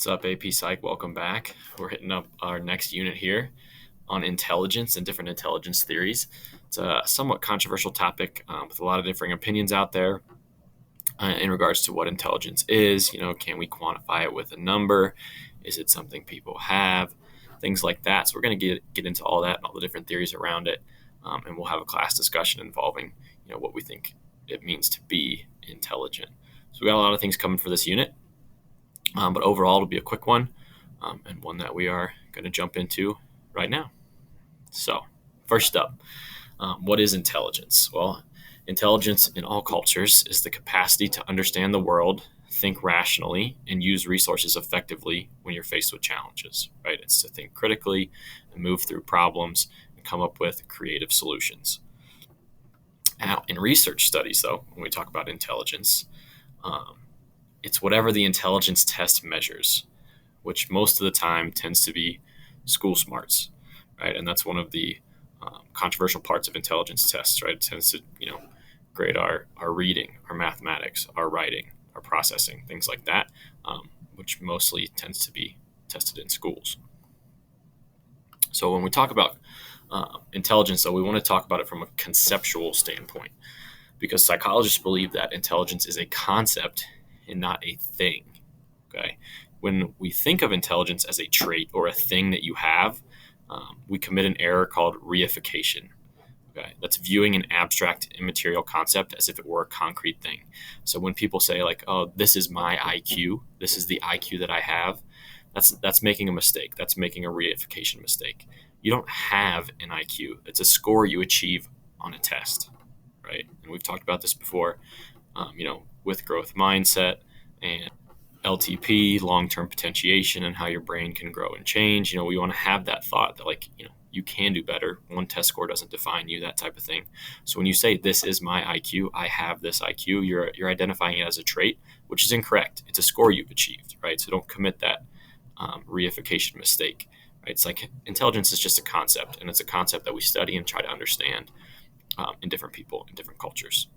What's up, AP Psych? Welcome back. We're hitting up our next unit here on intelligence and different intelligence theories. It's a somewhat controversial topic with a lot of differing opinions out there in regards to what intelligence is. Can we quantify it with a number? Is it something people have? Things like that. So we're going to get into all that and all the different theories around it, and we'll have a class discussion involving what we think it means to be intelligent. So we got a lot of things coming for this unit. But overall, it'll be a quick one and one that we are going to jump into right now. So first up, what is intelligence? Well, intelligence in all cultures is the capacity to understand the world, think rationally, and use resources effectively when you're faced with challenges, right? It's to think critically and move through problems and come up with creative solutions. Now, in research studies, though, when we talk about intelligence, it's whatever the intelligence test measures, which most of the time tends to be school smarts, right? And that's one of the controversial parts of intelligence tests, right? It tends to, grade our reading, our mathematics, our writing, our processing, things like that, which mostly tends to be tested in schools. So when we talk about intelligence, though, we want to talk about it from a conceptual standpoint, because psychologists believe that intelligence is a concept and not a thing. Okay, when we think of intelligence as a trait or a thing that you have, we commit an error called reification. Okay, that's viewing an abstract, immaterial concept as if it were a concrete thing. So when people say like, "Oh, this is my IQ. This is the IQ that I have," that's making a mistake. That's making a reification mistake. You don't have an IQ. It's a score you achieve on a test, right? And we've talked about this before. With growth mindset and LTP, long-term potentiation, and how your brain can grow and change. We want to have that thought that you can do better. One test score doesn't define you, that type of thing. So when you say this is my IQ, I have this IQ, you're identifying it as a trait, which is incorrect. It's a score you've achieved, right? So don't commit that reification mistake, right? It's like intelligence is just a concept, and it's a concept that we study and try to understand in different people, in different cultures.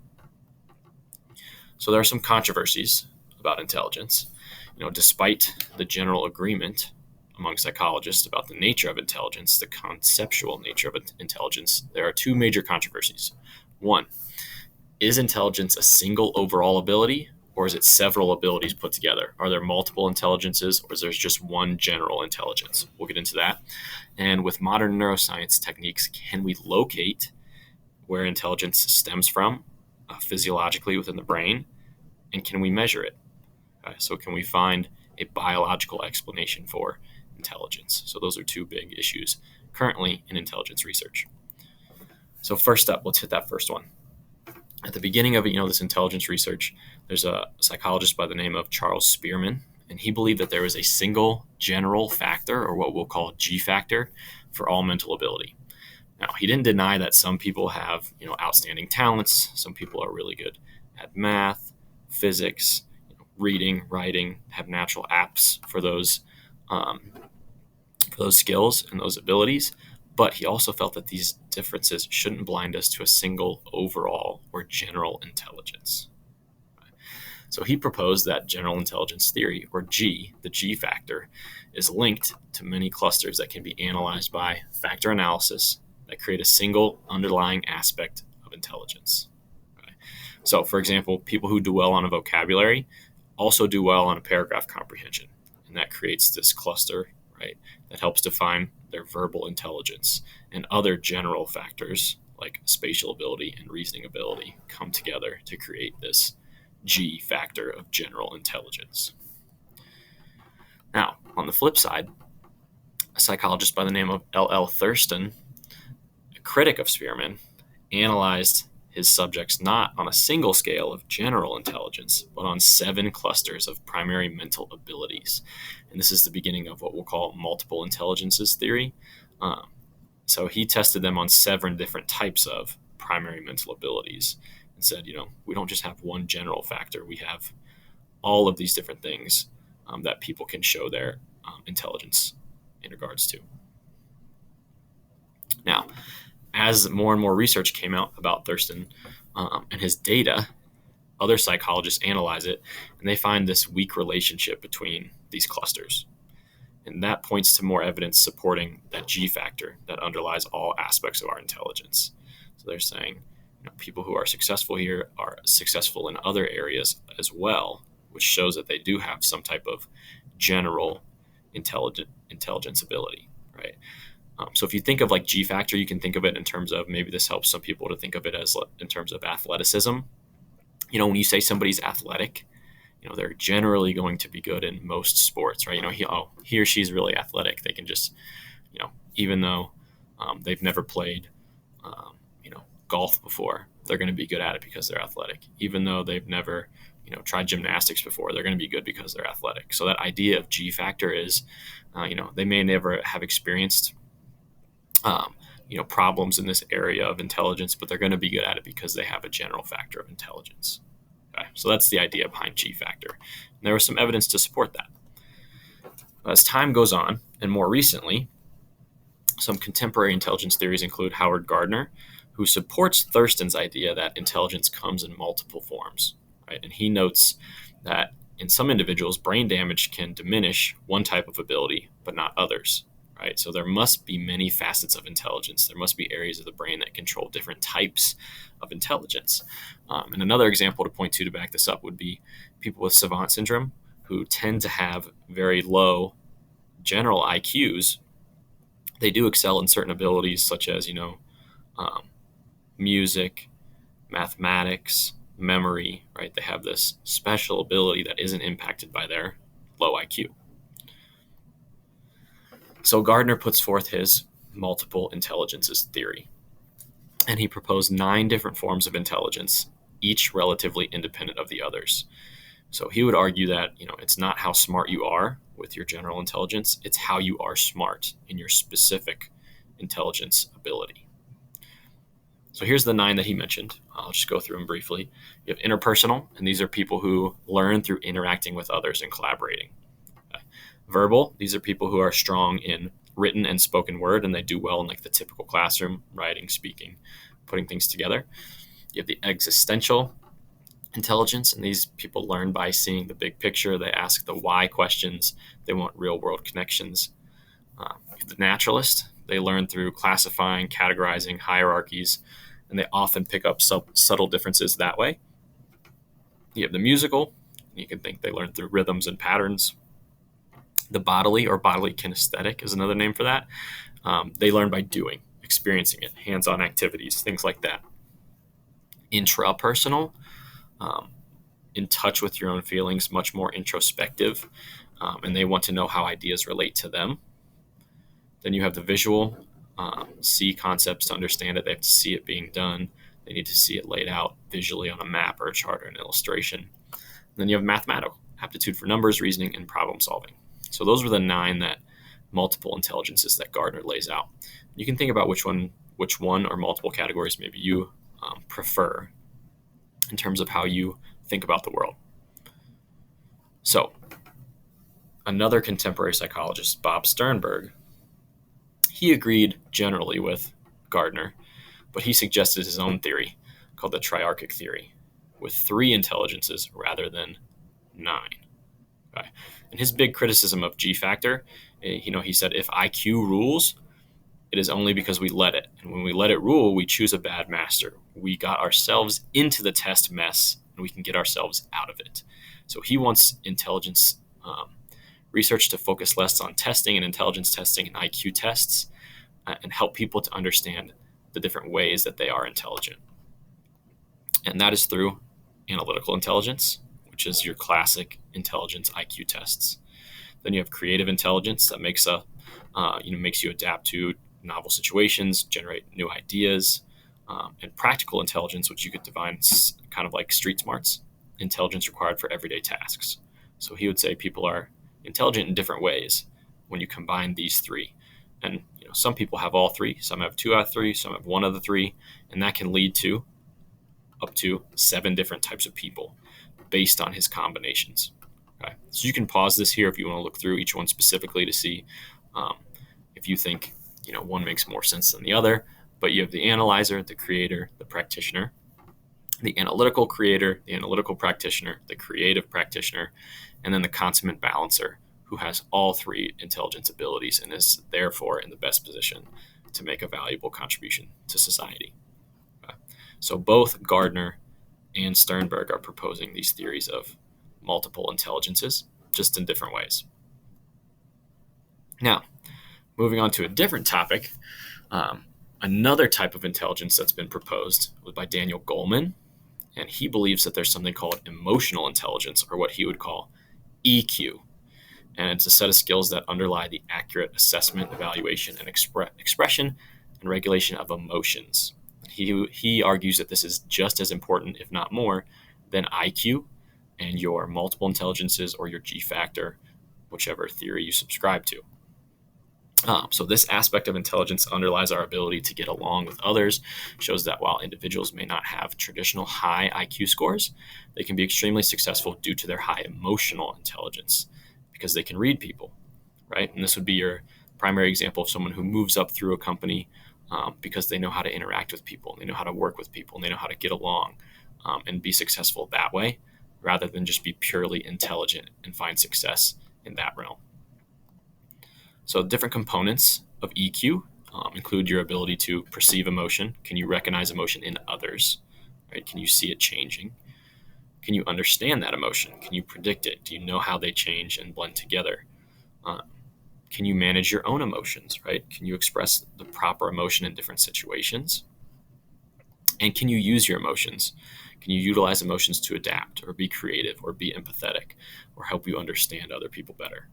So there are some controversies about intelligence. Despite the general agreement among psychologists about the nature of intelligence, the conceptual nature of intelligence, there are two major controversies. One, is intelligence a single overall ability, or is it several abilities put together? Are there multiple intelligences, or is there just one general intelligence? We'll get into that. And with modern neuroscience techniques, can we locate where intelligence stems from physiologically within the brain, and can we measure it? So can we find a biological explanation for intelligence? So those are two big issues currently in intelligence research. So first up, let's hit that first one. At the beginning of this intelligence research, there's a psychologist by the name of Charles Spearman, and he believed that there was a single general factor, or what we'll call G factor, for all mental ability. Now, he didn't deny that some people have, outstanding talents. Some people are really good at math, physics, reading, writing, have natural apts for those skills and those abilities. But he also felt that these differences shouldn't blind us to a single overall or general intelligence. So he proposed that general intelligence theory, or G, the G factor, is linked to many clusters that can be analyzed by factor analysis that create a single underlying aspect of intelligence. Okay. So, for example, people who do well on a vocabulary also do well on a paragraph comprehension, and that creates this cluster, right, that helps define their verbal intelligence. And other general factors like spatial ability and reasoning ability come together to create this G factor of general intelligence. Now, on the flip side, a psychologist by the name of L.L. Thurston, a critic of Spearman, analyzed his subjects not on a single scale of general intelligence, but on 7 clusters of primary mental abilities. And this is the beginning of what we'll call multiple intelligences theory. So he tested them on 7 different types of primary mental abilities and said, we don't just have one general factor. We have all of these different things that people can show their intelligence in regards to. Now, as more and more research came out about Thurston and his data, other psychologists analyze it, and they find this weak relationship between these clusters. And that points to more evidence supporting that G factor that underlies all aspects of our intelligence. So they're saying, people who are successful here are successful in other areas as well, which shows that they do have some type of general intelligence ability, right? So if you think of like G factor, you can think of it in terms of, maybe this helps some people to think of it as in terms of athleticism. When you say somebody's athletic, they're generally going to be good in most sports, right? He or she's really athletic. They can just, even though they've never played, golf before, they're going to be good at it because they're athletic. Even though they've never, tried gymnastics before, they're going to be good because they're athletic. So that idea of G factor is, they may never have experienced, problems in this area of intelligence, but they're going to be good at it because they have a general factor of intelligence. Okay? So that's the idea behind G factor. And there was some evidence to support that. As time goes on, and more recently, some contemporary intelligence theories include Howard Gardner, who supports Thurston's idea that intelligence comes in multiple forms, right? And he notes that in some individuals, brain damage can diminish one type of ability, but not others, right? So there must be many facets of intelligence. There must be areas of the brain that control different types of intelligence. And another example to point to back this up would be people with savant syndrome, who tend to have very low general IQs. They do excel in certain abilities such as, music, mathematics, memory, right? They have this special ability that isn't impacted by their low IQ. So Gardner puts forth his multiple intelligences theory, and he proposed 9 different forms of intelligence, each relatively independent of the others. So he would argue that, it's not how smart you are with your general intelligence, it's how you are smart in your specific intelligence ability. So here's the 9 that he mentioned. I'll just go through them briefly. You have interpersonal, and these are people who learn through interacting with others and collaborating. Verbal, these are people who are strong in written and spoken word, and they do well in like the typical classroom, writing, speaking, putting things together. You have the existential intelligence, and these people learn by seeing the big picture. They ask the why questions. They want real world connections. The naturalist, they learn through classifying, categorizing, hierarchies, and they often pick up subtle differences that way. You have the musical. You can think they learn through rhythms and patterns. The bodily or bodily kinesthetic is another name for that. They learn by doing, experiencing it, hands-on activities, things like that. Intrapersonal, in touch with your own feelings, much more introspective, and they want to know how ideas relate to them. Then you have the visual, see concepts to understand it. They have to see it being done. They need to see it laid out visually on a map or a chart or an illustration. And then you have mathematical, aptitude for numbers, reasoning, and problem solving. So those were the 9 that multiple intelligences that Gardner lays out. You can think about which one or multiple categories maybe you prefer in terms of how you think about the world. So another contemporary psychologist, Bob Sternberg, he agreed generally with Gardner, but he suggested his own theory called the triarchic theory, with 3 intelligences rather than 9. Okay. And his big criticism of G factor, he said, if IQ rules, it is only because we let it. And when we let it rule, we choose a bad master. We got ourselves into the test mess, and we can get ourselves out of it. So he wants intelligence research to focus less on testing and intelligence testing and IQ tests, and help people to understand the different ways that they are intelligent. And that is through analytical intelligence, which is your classic intelligence IQ tests. Then you have creative intelligence that makes you adapt to novel situations, generate new ideas, and practical intelligence, which you could define kind of like street smarts, intelligence required for everyday tasks. So he would say people are intelligent in different ways when you combine these 3. And some people have all 3, some have 2 out of 3, some have 1 of the 3, and that can lead to up to 7 different types of people based on his combinations. Okay, so you can pause this here if you want to look through each one specifically to see if you think one makes more sense than the other. But you have the analyzer, the creator, the practitioner, the analytical creator, the analytical practitioner, the creative practitioner, and then the consummate balancer, who has all three intelligence abilities and is therefore in the best position to make a valuable contribution to society. So both Gardner and Sternberg are proposing these theories of multiple intelligences, just in different ways. Now, moving on to a different topic, another type of intelligence that's been proposed was by Daniel Goleman, and he believes that there's something called emotional intelligence, or what he would call EQ. And it's a set of skills that underlie the accurate assessment, evaluation, and expression and regulation of emotions. He argues that this is just as important, if not more, than IQ and your multiple intelligences or your G factor, whichever theory you subscribe to. So this aspect of intelligence underlies our ability to get along with others, shows that while individuals may not have traditional high IQ scores, they can be extremely successful due to their high emotional intelligence because they can read people, right? And this would be your primary example of someone who moves up through a company because they know how to interact with people, and they know how to work with people, and they know how to get along and be successful that way, rather than just be purely intelligent and find success in that realm. So different components of EQ include your ability to perceive emotion. Can you recognize emotion in others? Right? Can you see it changing? Can you understand that emotion? Can you predict it? Do you know how they change and blend together? Can you manage your own emotions? Right? Can you express the proper emotion in different situations? And can you use your emotions? Can you utilize emotions to adapt or be creative or be empathetic or help you understand other people better?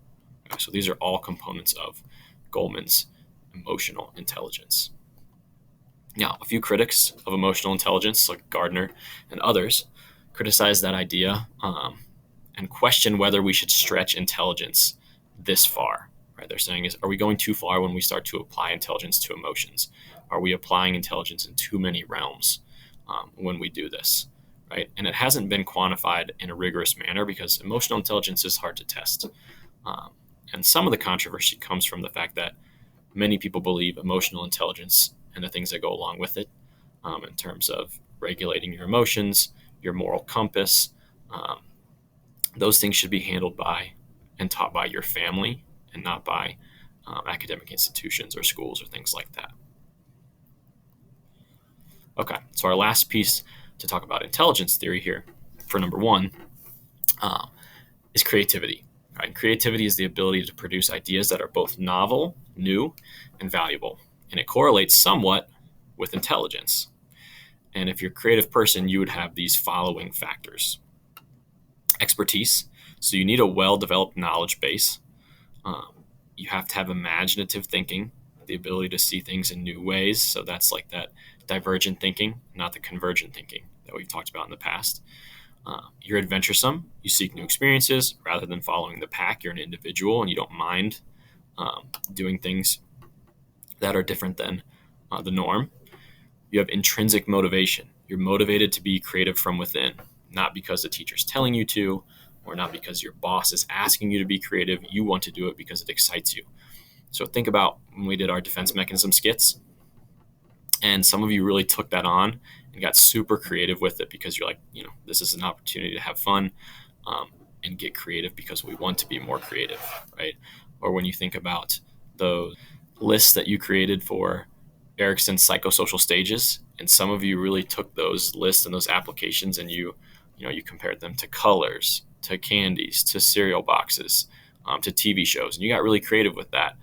So these are all components of Goleman's emotional intelligence. Now, a few critics of emotional intelligence, like Gardner and others, criticize that idea and question whether we should stretch intelligence this far. Right? They're saying, are we going too far when we start to apply intelligence to emotions? Are we applying intelligence in too many realms when we do this? Right? And it hasn't been quantified in a rigorous manner because emotional intelligence is hard to test. And some of the controversy comes from the fact that many people believe emotional intelligence and the things that go along with it, in terms of regulating your emotions, your moral compass, those things should be handled by and taught by your family and not by academic institutions or schools or things like that. Okay, so our last piece to talk about intelligence theory here, for number one, is creativity. Right? Creativity is the ability to produce ideas that are both novel, new, and valuable. And it correlates somewhat with intelligence. And if you're a creative person, you would have these following factors. Expertise. So you need a well-developed knowledge base. You have to have imaginative thinking, the ability to see things in new ways. So that's like that divergent thinking, not the convergent thinking that we've talked about in the past. You're adventuresome. You seek new experiences rather than following the pack. You're an individual and you don't mind doing things that are different than the norm. You have intrinsic motivation. You're motivated to be creative from within, not because the teacher's telling you to, or not because your boss is asking you to be creative. You want to do it because it excites you. So think about when we did our defense mechanism skits, and some of you really took that on and got super creative with it because you're like, this is an opportunity to have fun and get creative because we want to be more creative, right? Or when you think about those lists that you created for Erickson's psychosocial stages, and some of you really took those lists and those applications and you compared them to colors, to candies, to cereal boxes, to TV shows, and you got really creative with that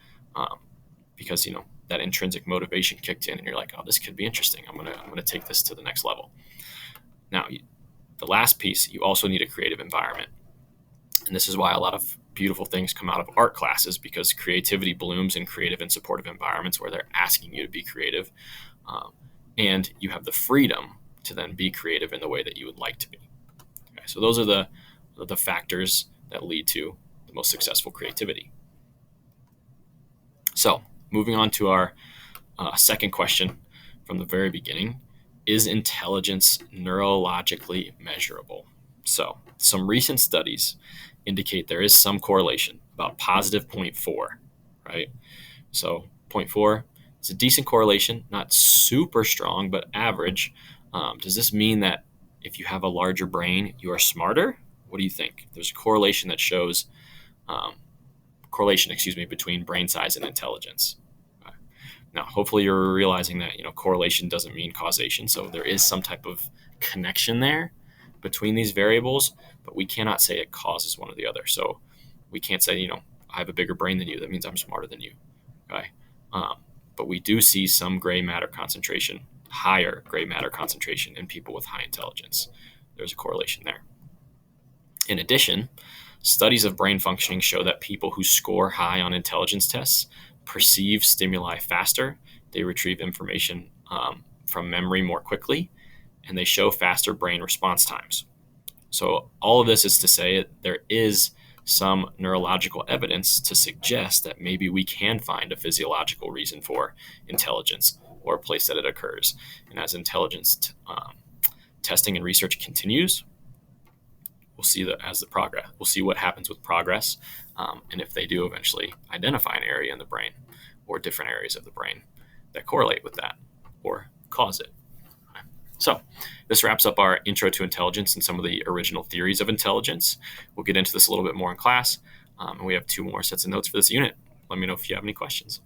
because that intrinsic motivation kicked in, and you're like, oh, this could be interesting. I'm gonna take this to the next level. Now, the last piece, you also need a creative environment, and this is why a lot of beautiful things come out of art classes, because creativity blooms in creative and supportive environments where they're asking you to be creative, and you have the freedom to then be creative in the way that you would like to be. Okay, so those are the factors that lead to the most successful creativity. So moving on to our second question from the very beginning, is intelligence neurologically measurable? So some recent studies indicate there is some correlation, about positive 0.4, right? So 0.4 is a decent correlation, not super strong, but average. Does this mean that if you have a larger brain, you are smarter? What do you think? There's a correlation that shows correlation, between brain size and intelligence. Now, hopefully you're realizing that, correlation doesn't mean causation. So there is some type of connection there between these variables, but we cannot say it causes one or the other. So we can't say, I have a bigger brain than you. That means I'm smarter than you. Okay. But we do see some gray matter concentration, higher gray matter concentration in people with high intelligence. There's a correlation there. In addition, studies of brain functioning show that people who score high on intelligence tests perceive stimuli faster, they retrieve information from memory more quickly, and they show faster brain response times. So all of this is to say there is some neurological evidence to suggest that maybe we can find a physiological reason for intelligence or a place that it occurs. And as intelligence testing and research continues, we'll see we'll see what happens with progress, and if they do eventually identify an area in the brain or different areas of the brain that correlate with that or cause it. So this wraps up our intro to intelligence and some of the original theories of intelligence. We'll get into this a little bit more in class, and we have 2 more sets of notes for this unit. Let me know if you have any questions.